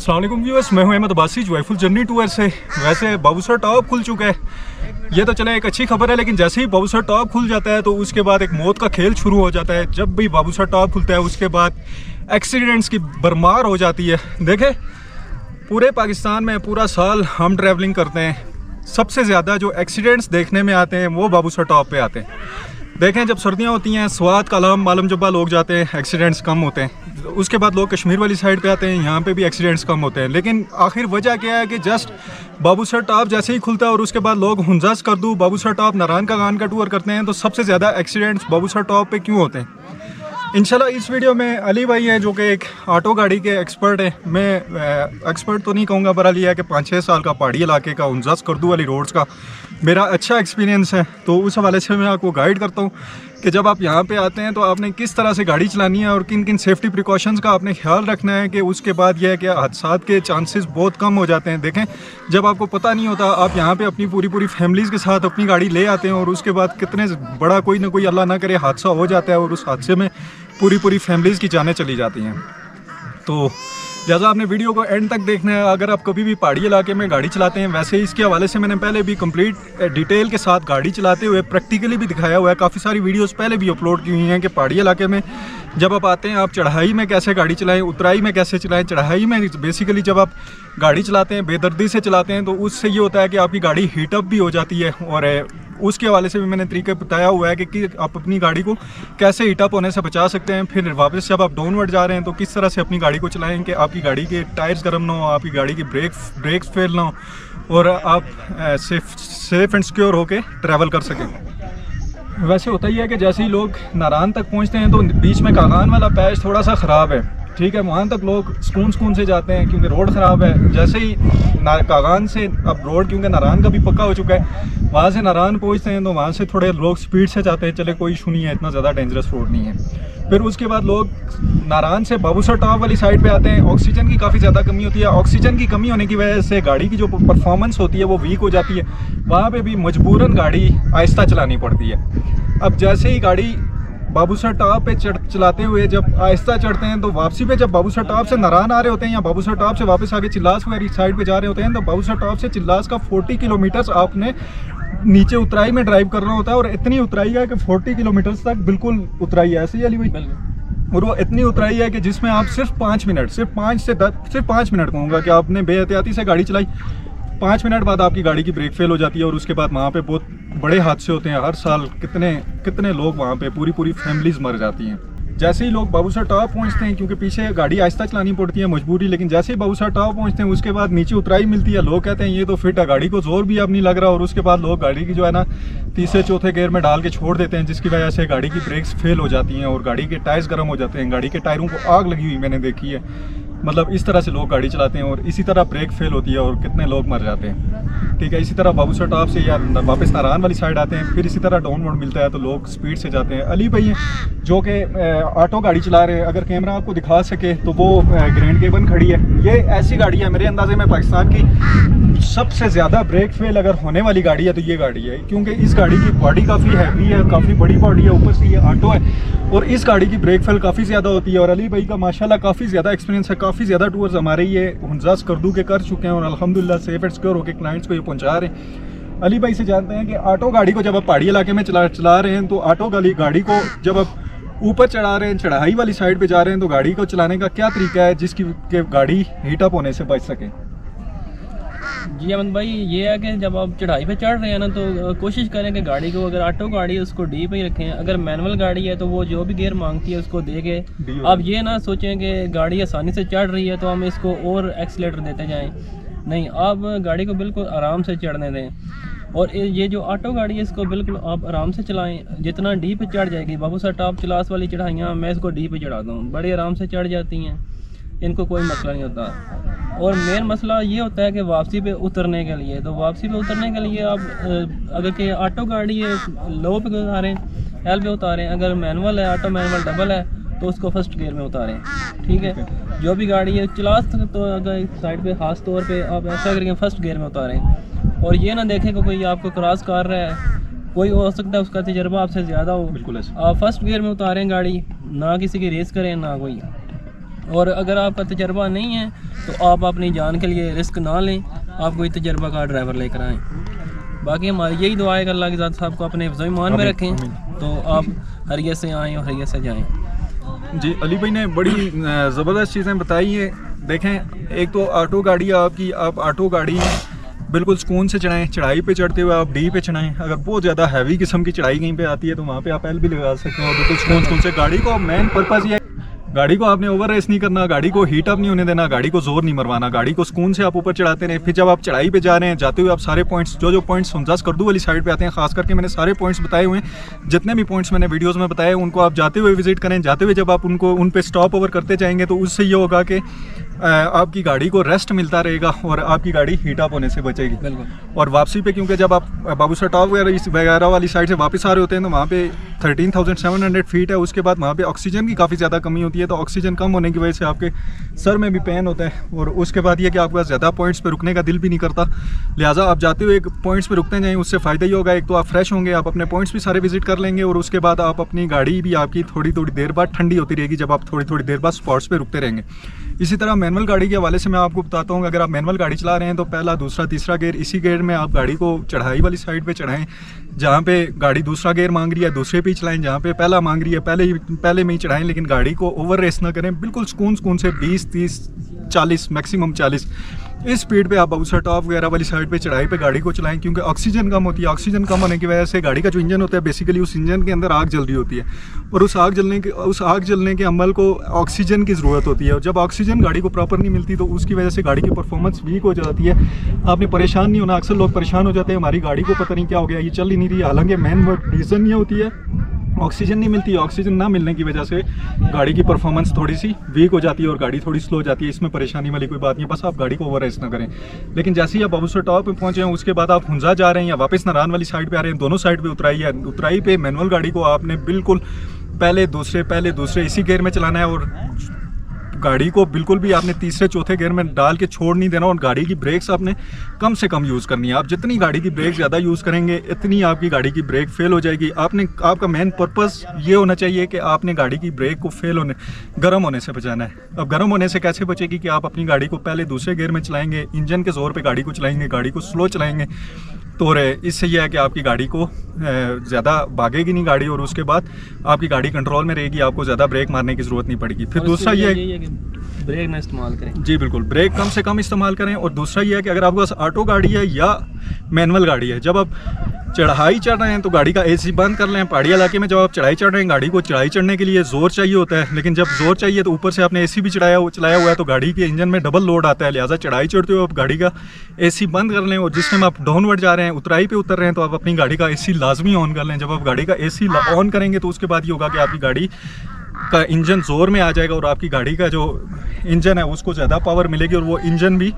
अस्सलाम वालेकुम व्यूअर्स, मैं हूं Ahmad Abbasi joyful journey tour से। वैसे बाबूसर टॉप खुल चुका है, ये तो चले एक अच्छी खबर है, लेकिन जैसे ही बाबूसर टॉप खुल जाता है तो उसके बाद एक मौत का खेल शुरू हो जाता है। जब भी बाबूसर टॉप खुलता है उसके बाद एक्सीडेंट्स की भरमार हो जाती है। देखें, पूरे पाकिस्तान में पूरा साल हम ट्रैवलिंग करते हैं, सबसे ज़्यादा जो एक्सीडेंट्स देखने में आते हैं वो बाबूसर टॉप पे आते हैं। देखें, जब सर्दियाँ होती हैं, स्वात कलाम मालूम जब्बा लोग जाते हैं, एक्सीडेंट्स कम होते हैं। उसके बाद लोग कश्मीर वाली साइड पे आते हैं, यहाँ पे भी एक्सीडेंट्स कम होते हैं। लेकिन आखिर वजह क्या है कि जस्ट बाबूसर टॉप जैसे ही खुलता है और उसके बाद लोग हुंजास कर दूँ बाबूसर टॉप नारायण का गान का टूर करते हैं, तो सबसे ज़्यादा एक्सीडेंट्स बाबूसर टॉप पे क्यों होते हैं। इंशाल्लाह इस वीडियो में अली भाई हैं जो कि एक ऑटो गाड़ी के एक्सपर्ट हैं। मैं एक्सपर्ट तो नहीं कहूँगा, पर अली है कि 5-6 साल का पहाड़ी इलाके का हुंजास करदू वाली रोड्स का मेरा अच्छा एक्सपीरियंस है, तो उस हवाले से मैं आपको गाइड करता हूँ कि जब आप यहाँ पे आते हैं तो आपने किस तरह से गाड़ी चलानी है और किन किन सेफ्टी प्रिकॉशंस का आपने ख्याल रखना है। कि उसके बाद यह है कि हादसात के चांसेस बहुत कम हो जाते हैं। देखें, जब आपको पता नहीं होता, आप यहाँ पे अपनी पूरी फैमिलीज़ के साथ अपनी गाड़ी ले आते हैं और उसके बाद कितने बड़ा कोई ना कोई अल्लाह ना करे हादसा हो जाता है और उस हादसे में पूरी फैमिलीज़ की जानें चली जाती हैं। तो लिहाजा आपने वीडियो को एंड तक देखना है। अगर आप कभी भी पहाड़ी इलाके में गाड़ी चलाते हैं, वैसे इसके हवाले से मैंने पहले भी कंप्लीट डिटेल के साथ गाड़ी चलाते हुए प्रैक्टिकली भी दिखाया हुआ है। काफ़ी सारी वीडियोस पहले भी अपलोड की हुई हैं कि पहाड़ी इलाके में जब आप आते हैं, आप चढ़ाई में कैसे गाड़ी चलाएं, उतराई में कैसे चलाएं। चढ़ाई में बेसिकली जब आप गाड़ी चलाते हैं, बेदर्दी से चलाते हैं, तो उससे ये होता है कि आपकी गाड़ी हीटअप भी हो जाती है। और उसके हवाले से भी मैंने तरीका बताया हुआ है कि आप अपनी गाड़ी को कैसे हीटअप होने से बचा सकते हैं। फिर वापस जब आप डाउनवर्ड जा रहे हैं तो किस तरह से अपनी गाड़ी को चलाएं कि आपकी गाड़ी के टायर्स गर्म ना हो, आपकी गाड़ी की ब्रेक्स फेल ना हो और आप सेफ एंड सिक्योर होके ट्रैवल कर सकें। वैसे होता ही है कि जैसे ही लोग नारायण तक पहुंचते हैं तो बीच में कागान वाला पैच थोड़ा सा ख़राब है, ठीक है। वहाँ तक लोग सुकून से जाते हैं क्योंकि रोड ख़राब है। जैसे ही कागान से अब रोड, क्योंकि नारायण का भी पक्का हो चुका है, वहाँ से नारायण पहुँचते हैं तो वहाँ से थोड़े लोग स्पीड से जाते हैं, चले कोई इशू नहीं है, इतना ज़्यादा डेंजरस रोड नहीं है। फिर उसके बाद लोग नारायण से बाबूसर टॉप वाली साइड पे आते हैं। ऑक्सीजन की काफ़ी ज़्यादा कमी होती है। ऑक्सीजन की कमी होने की वजह से गाड़ी की जो परफॉर्मेंस होती है वो वीक हो जाती है। वहाँ पे भी मजबूरन गाड़ी आहिस्ता चलानी पड़ती है। अब जैसे ही गाड़ी बाबूसर टॉप पे चलाते हुए जब आहिस्ता चढ़ते हैं तो वापसी पे जब बाबूसर टॉप से नारायण आ रहे होते हैं या बाबूसर टॉप से वापस आगे चिल्लास वाली साइड पे जा रहे होते हैं, तो बाबूसर टॉप से चिल्लास का 40 किलोमीटर आपने नीचे उतराई में ड्राइव करना होता है। और इतनी उतराई है कि 40 किलोमीटर तक बिल्कुल उतराई है, ऐसे ही अली भाई। और वो इतनी उतराई है कि जिसमें आप सिर्फ 5 मिनट, सिर्फ 5 मिनट कहूँगा कि आपने बेहतियाती से गाड़ी चलाई, 5 मिनट बाद आपकी गाड़ी की ब्रेक फेल हो जाती है। और उसके बाद वहाँ पे बहुत बड़े हादसे होते हैं। हर साल कितने लोग वहाँ पे पूरी फैमिलीज मर जाती हैं। जैसे ही लोग बाबूसर टॉप पहुँचते हैं, क्योंकि पीछे गाड़ी आहिस्ता चलानी पड़ती है मजबूरी, लेकिन जैसे ही बाबूसर टॉप पहुँचते हैं उसके बाद नीचे उतराई मिलती है। लोग कहते हैं ये तो फिट है, गाड़ी को जोर भी अब नहीं लग रहा। और उसके बाद लोग गाड़ी की जो है ना 3-4 गियर में डाल के छोड़ देते हैं, जिसकी वजह से गाड़ी की ब्रेक्स फेल हो जाती हैं और गाड़ी के टायर्स गर्म हो जाते हैं। गाड़ी के टायरों को आग लगी हुई मैंने देखी है। मतलब इस तरह से लोग गाड़ी चलाते हैं और इसी तरह ब्रेक फेल होती है और कितने लोग मर जाते हैं, ठीक है। इसी तरह बाबूसर टॉप से या वापस नारायण वाली साइड आते हैं, फिर इसी तरह डाउनवर्ड मिलता है तो लोग स्पीड से जाते हैं। अली भाई हैं जो कि ऑटो गाड़ी चला रहे हैं, अगर कैमरा आपको दिखा सके तो वो ग्रैंड केबन खड़ी है। ये ऐसी गाड़ी है मेरे अंदाजे में पाकिस्तान की सबसे ज़्यादा ब्रेक फेल अगर होने वाली गाड़ी है तो ये गाड़ी है, क्योंकि इस गाड़ी की बॉडी काफ़ी हैवी है, काफ़ी बड़ी बॉडी है, ऊपर से ये ऑटो है और इस गाड़ी की ब्रेक फेल काफ़ी ज़्यादा होती है। और अली भाई का माशाल्लाह काफ़ी ज़्यादा एक्सपीरियंस है, काफ़ी ज़्यादा टूर्स हमारे ये हुंजास करदू के कर चुके हैं और अल्हम्दुलिल्लाह सेफ एंड सिक्योर होकर क्लाइंट्स को ये पहुँचा रहे हैं। अली भाई से जानते हैं कि ऑटो गाड़ी को जब आप पहाड़ी इलाके में चला रहे हैं तो ऑटो गाड़ी को जब आप ऊपर चढ़ा रहे हैं, चढ़ाई वाली साइड पे जा रहे हैं, तो गाड़ी को चलाने का क्या तरीका है जिसकी कि गाड़ी हीटअप होने से बच सके। जी अमन भाई, ये है कि जब आप चढ़ाई पे चढ़ रहे हैं ना तो कोशिश करें कि गाड़ी को, अगर ऑटो गाड़ी है उसको डी पे ही रखें। अगर मैनुअल गाड़ी है तो वो जो भी गियर मांगती है उसको दे के, आप ये ना सोचें कि गाड़ी आसानी से चढ़ रही है तो हम इसको और एक्सीलेटर देते जाएं। नहीं, आप गाड़ी को बिल्कुल आराम से चढ़ने दें। और ये जो ऑटो गाड़ी है इसको बिल्कुल आप आराम से चलाएं। जितना डी पे चढ़ जाएगी, बाबूसर टॉप चिलास वाली चढ़ाइयाँ मैं इसको डी पे चढ़ाता हूँ, बड़े आराम से चढ़ जाती हैं, इनको कोई मसला नहीं होता। और मेन मसला ये होता है कि वापसी पे उतरने के लिए, तो वापसी पे उतरने के लिए आप अगर कि ऑटो गाड़ी है लो पे उतारें, एल पे उतारें। अगर मैनुअल है, ऑटो मैनुअल डबल है तो उसको फर्स्ट गियर में उतारें, ठीक है। जो भी गाड़ी है चिलास तो अगर साइड पे खास तौर पे आप ऐसा करके फर्स्ट गियर में उतारें। और ये ना देखें कि कोई आपको क्रॉस कर रहा है, कोई हो सकता है उसका तजर्बा आपसे ज़्यादा हो, बिल्कुल आप फर्स्ट गियर में उतारें गाड़ी, ना किसी की रेस करें ना कोई। और अगर आपका तजर्बा नहीं है तो आप अपनी जान के लिए रिस्क ना लें, आप कोई तजर्बाकार ड्राइवर लेकर आएँ। बाकी हमारी यही दुआ है कि अल्लाह के ज़ात साहब को अपने हिफ्ज़ ईमान में रखें, तो आप हरियत से आएँ और हरियत से जाएँ। जी, अली भाई ने बड़ी ज़बरदस्त चीज़ें बताई हैं। देखें, एक तो ऑटो गाड़ी आपकी, आप ऑटो गाड़ी बिल्कुल सुकून से चढ़ाएं, चढ़ाई पे चढ़ते हुए आप डी पे चढ़ाएं। अगर बहुत ज़्यादा हैवी किस्म की चढ़ाई कहीं पे आती है तो वहाँ पे आप एल भी लगा सकते हैं और बिल्कुल सुकून से। गाड़ी को मेन पर्पज़ ये है, गाड़ी को आपने ओवर रेस नहीं करना, गाड़ी को हीट अप नहीं होने देना, गाड़ी को जोर नहीं मरवाना, गाड़ी को सुकून से आप ऊपर चढ़ाते रहें। फिर जब आप चढ़ाई पे जा रहे हैं, जाते हुए आप सारे पॉइंट्स जो पॉइंट्स हुंजा करदू वाली साइड पे आते हैं, खास करके मैंने सारे पॉइंट्स बताए हुए हैं, जितने भी पॉइंट्स मैंने वीडियोस में बताए उनको आप जाते हुए विजिट करें। जाते हुए जब आप उन पे स्टॉप ओवर करते जाएंगे तो उससे ये होगा कि आपकी गाड़ी को रेस्ट मिलता रहेगा और आपकी गाड़ी हीट अप होने से बचेगी। बिल्कुल। और वापसी पे, क्योंकि जब आप बाबूसर टॉप वगैरह वाली साइड से वापस आ रहे होते हैं तो वहाँ पे 13,700 फीट है, उसके बाद वहाँ पे ऑक्सीजन की काफ़ी ज़्यादा कमी होती है, तो ऑक्सीजन कम होने की वजह से आपके सर में भी पेन होता है। और उसके बाद ये कि आपका ज़्यादा पॉइंट्स पे रुकने का दिल भी नहीं करता, लिहाजा आप जाते हुए एक पॉइंट्स पे रुकते जाएँ, उससे फ़ायदा ही होगा। एक तो आप फ्रेश होंगे, आप अपने पॉइंट्स भी सारे विजिट कर लेंगे और उसके बाद आप अपनी गाड़ी भी आपकी थोड़ी थोड़ी देर बाद ठंडी होती रहेगी जब आप थोड़ी थोड़ी देर बाद स्पॉट्स पे रुकते रहेंगे। इसी तरह मैनुअल गाड़ी के हवाले से मैं आपको बताता हूँ, अगर आप मैनुअल गाड़ी चला रहे हैं तो पहला, दूसरा, तीसरा गियर, इसी गियर में आप गाड़ी को चढ़ाई वाली साइड पे चढ़ाएं। जहाँ पे गाड़ी दूसरा गियर मांग रही है दूसरे पे ही चलाएं, जहाँ पे पहला मांग रही है पहले में ही चढ़ाएं, लेकिन गाड़ी को ओवर रेस ना करें। बिल्कुल सुकून से 20, 30, 40, मैक्सिमम 40 इस स्पीड पे आप बाबूसर टॉप वगैरह वाली साइड पे चढ़ाई पे गाड़ी को चलाएं, क्योंकि ऑक्सीजन कम होती है। ऑक्सीजन कम होने की वजह से गाड़ी का जो इंजन होता है, बेसिकली उस इंजन के अंदर आग जल रही होती है और उस आग जलने के अमल को ऑक्सीजन की ज़रूरत होती है। और जब ऑक्सीजन गाड़ी को प्रॉपर नहीं मिलती तो उसकी वजह से गाड़ी की परफॉर्मेंस वीक हो जाती है। आपने परेशान नहीं होना, अक्सर लोग परेशान हो जाते हैं, हमारी गाड़ी को पता नहीं क्या हो गया, ये चल ही नहीं रही। हालांकि मेन रीज़न ये होती है ऑक्सीजन नहीं मिलती है। ऑक्सीजन ना मिलने की वजह से गाड़ी की परफॉर्मेंस थोड़ी सी वीक हो जाती है और गाड़ी थोड़ी स्लो हो जाती है। इसमें परेशानी वाली कोई बात नहीं है, बस आप गाड़ी को ओवर रेस ना करें। लेकिन जैसे ही आप बाबूसर टॉप पे पहुंचे हैं, उसके बाद आप हुंजा जा रहे हैं या वापस नारान वाली साइड पे आ रहे हैं, दोनों साइड पे उतराई है। उतराई पे मैनुअल गाड़ी को आपने बिल्कुल पहले दूसरे इसी गियर में चलाना है और गाड़ी को बिल्कुल भी आपने तीसरे चौथे गियर में डाल के छोड़ नहीं देना। और गाड़ी की ब्रेक्स आपने कम से कम यूज़ करनी है। आप जितनी गाड़ी की ब्रेक ज़्यादा यूज़ करेंगे इतनी आपकी गाड़ी की ब्रेक फेल हो जाएगी। आपका मेन पर्पस ये होना चाहिए कि आपने गाड़ी की ब्रेक को गर्म होने से बचाना है। अब गर्म होने से कैसे बचेगी कि आप अपनी गाड़ी को पहले दूसरे गियर में चलाएंगे, इंजन के ज़ोर पर गाड़ी को चलाएंगे, गाड़ी को स्लो चलाएंगे, तो इससे यह है कि आपकी गाड़ी को ज़्यादा भागेगी नहीं गाड़ी और उसके बाद आपकी गाड़ी कंट्रोल में रहेगी, आपको ज़्यादा ब्रेक मारने की ज़रूरत नहीं पड़ेगी। फिर दूसरा ये है कि ब्रेक ना इस्तेमाल करें। जी बिल्कुल, ब्रेक कम से कम इस्तेमाल करें। और दूसरा ये है कि अगर आपके पास ऑटो गाड़ी है या मैनुअल गाड़ी है, जब आप चढ़ाई चढ़ रहे हैं तो गाड़ी का एसी बंद कर लें। पहाड़ी इलाके में जब आप चढ़ाई चढ़ रहे हैं, गाड़ी को चढ़ाई चढ़ने के लिए ज़ोर चाहिए होता है, लेकिन जब ज़ोर चाहिए तो ऊपर से आपने एसी भी चलाया हुआ है तो गाड़ी के इंजन में डबल लोड आता है। लिहाजा चढ़ाई चढ़ते हुए आप गाड़ी का एसी बंद कर लें और जिस टाइम आप डाउनवर्ड जा रहे हैं, उतराई पे उतर रहे हैं, तो आप अपनी गाड़ी का एसी लाजमी ऑन कर लें। जब आप गाड़ी का एसी ऑन करेंगे तो उसके बाद ये होगा कि आपकी गाड़ी का इंजन जोर में आ जाएगा और आपकी गाड़ी का जो इंजन है उसको ज़्यादा पावर मिलेगी और वो इंजन भी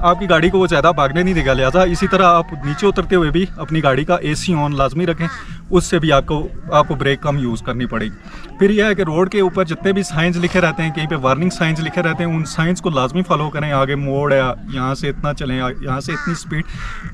आपकी गाड़ी को वो ज़्यादा भागने नहीं देगा। लिहाजा इसी तरह आप नीचे उतरते हुए भी अपनी गाड़ी का एसी ऑन लाजमी रखें, उससे भी आपको ब्रेक कम यूज़ करनी पड़ेगी। फिर यह है कि रोड के ऊपर जितने भी साइंस लिखे रहते हैं, कहीं पे वार्निंग साइंस लिखे रहते हैं, उन साइंस को लाजमी फॉलो करें। आगे मोड़ है, यहाँ से इतना चलें, यहाँ से इतनी स्पीड,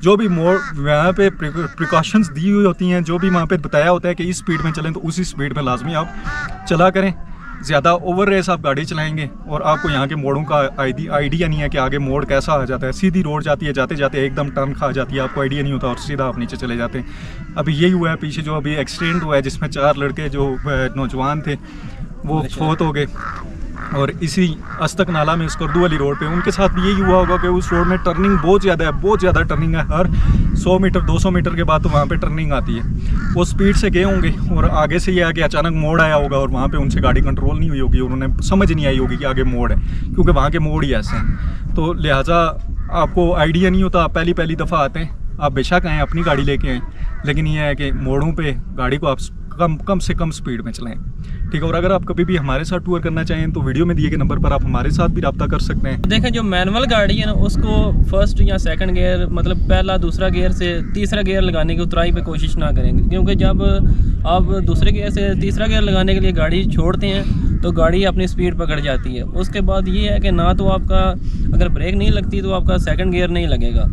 जो भी मोड़ वहाँ पे प्रिकॉशंस दी हुई होती हैं, जो भी वहाँ पे बताया होता है कि इस स्पीड में चलें, तो उसी स्पीड में लाजमी आप चला करें। ज़्यादा ओवर रेस आप गाड़ी चलाएंगे और आपको यहाँ के मोड़ों का आइडिया नहीं है कि आगे मोड़ कैसा आ जाता है। सीधी रोड जाती है, जाते जाते एकदम टर्न खा जाती है, आपको आइडिया नहीं होता और सीधा आप नीचे चले जाते हैं। अभी यही हुआ है पीछे जो अभी एक्सीडेंट हुआ है जिसमें 4 लड़के जो नौजवान थे वो फौत हो गए और इसी अस्तक नाला में उस करदू वाली रोड पे उनके साथ भी यही हुआ होगा कि उस रोड में टर्निंग बहुत ज़्यादा टर्निंग है। हर 100 मीटर 200 मीटर के बाद तो वहाँ पे टर्निंग आती है। वो स्पीड से गए होंगे और आगे से ये आके अचानक मोड़ आया होगा और वहाँ पे उनसे गाड़ी कंट्रोल नहीं हुई होगी और उन्हें समझ नहीं आई होगी कि आगे मोड़ है, क्योंकि वहाँ के मोड़ ही ऐसे हैं। तो लिहाजा आपको आइडिया नहीं होता, आप पहली दफ़ा आते हैं, आप बेशक आएँ अपनी गाड़ी लेके आएँ, लेकिन ये है कि मोड़ों पर गाड़ी को आप कम से कम स्पीड में चलाएं, ठीक है। और अगर आप कभी भी हमारे साथ टूर करना चाहें तो वीडियो में दिए गए नंबर पर आप हमारे साथ भी रब्ता कर सकते हैं। देखें, जो मैनुअल गाड़ी है ना, उसको फर्स्ट या सेकंड गियर, मतलब पहला दूसरा गियर से तीसरा गियर लगाने की उतराई पे कोशिश ना करेंगे, क्योंकि जब आप दूसरे गियर से तीसरा गियर लगाने के लिए गाड़ी छोड़ते हैं तो गाड़ी अपनी स्पीड पकड़ जाती है। उसके बाद ये है कि ना तो आपका अगर ब्रेक नहीं लगती तो आपका सेकंड गियर नहीं लगेगा।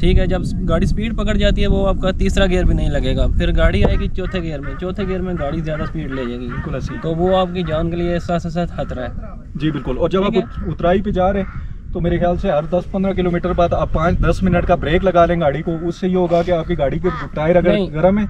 ठीक है, जब गाड़ी स्पीड पकड़ जाती है वो आपका तीसरा गियर भी नहीं लगेगा, फिर गाड़ी आएगी चौथे गियर में, चौथे गियर में गाड़ी ज़्यादा स्पीड ले जाएगी, बिल्कुल ऐसे ही। तो वो आपकी जान के लिए साथ साथ खतरा है। जी बिल्कुल। और जब ठीक आप उतराई पे जा रहे हैं तो मेरे ख्याल से हर 10-15 किलोमीटर बाद आप 5-10 मिनट का ब्रेक लगा लें गाड़ी को, उससे ये होगा कि आपकी गाड़ी के टायर अगर नहीं। गर्म है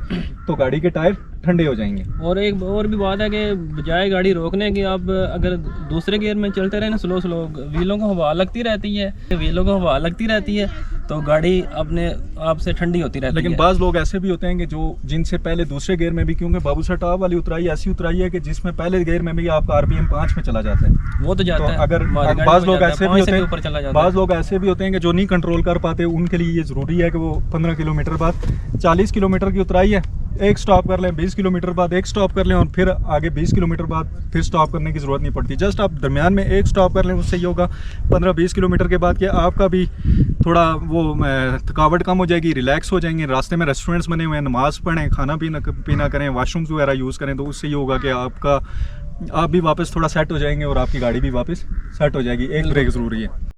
तो गाड़ी के टायर ठंडे हो जाएंगे। और एक और भी बात है कि बजाय गाड़ी रोकने की आप अगर दूसरे गियर में चलते रहे ना स्लो स्लो, व्हीलों को हवा लगती रहती है, व्हीलों को हवा लगती रहती है तो गाड़ी अपने आप से ठंडी होती रहती लेकिन है। बाज लोग ऐसे भी होते हैं कि जो जिनसे पहले दूसरे गियर में भी, क्योंकि बाबूसर टॉप वाली उतराई ऐसी उतराई है कि जिसमें पहले गियर में भी आपका आरपीएम 5 में चला जाता है। वो तो जाता तो है, अगर हमारी गाड़ी बाज में लोग जाता है, ऐसे भी 5 होते से हैं, ऊपर चला जाता बाज है। लोग ऐसे भी होते हैं कि जो नहीं कंट्रोल कर पाते, उनके लिए ये ज़रूरी है कि वो 15 किलोमीटर बाद 40 किलोमीटर की उतराई है, एक स्टॉप कर लें, 20 किलोमीटर बाद एक स्टॉप कर लें और फिर आगे 20 किलोमीटर बाद फिर स्टॉप करने की ज़रूरत नहीं पड़ती। जस्ट आप दरमियान में एक स्टॉप कर लें, उससे ये होगा 15-20 किलोमीटर के बाद कि आपका भी थोड़ा वो थकावट कम हो जाएगी, रिलैक्स हो जाएंगे। रास्ते में रेस्टोरेंट्स बने हुए हैं, नमाज पढ़ें, खाना पीना करें, वाशरूम्स वगैरह यूज़ करें, तो उससे ये होगा कि आप भी वापस थोड़ा सेट हो जाएंगे और आपकी गाड़ी भी वापस सेट हो जाएगी। एक ब्रेक ज़रूरी है।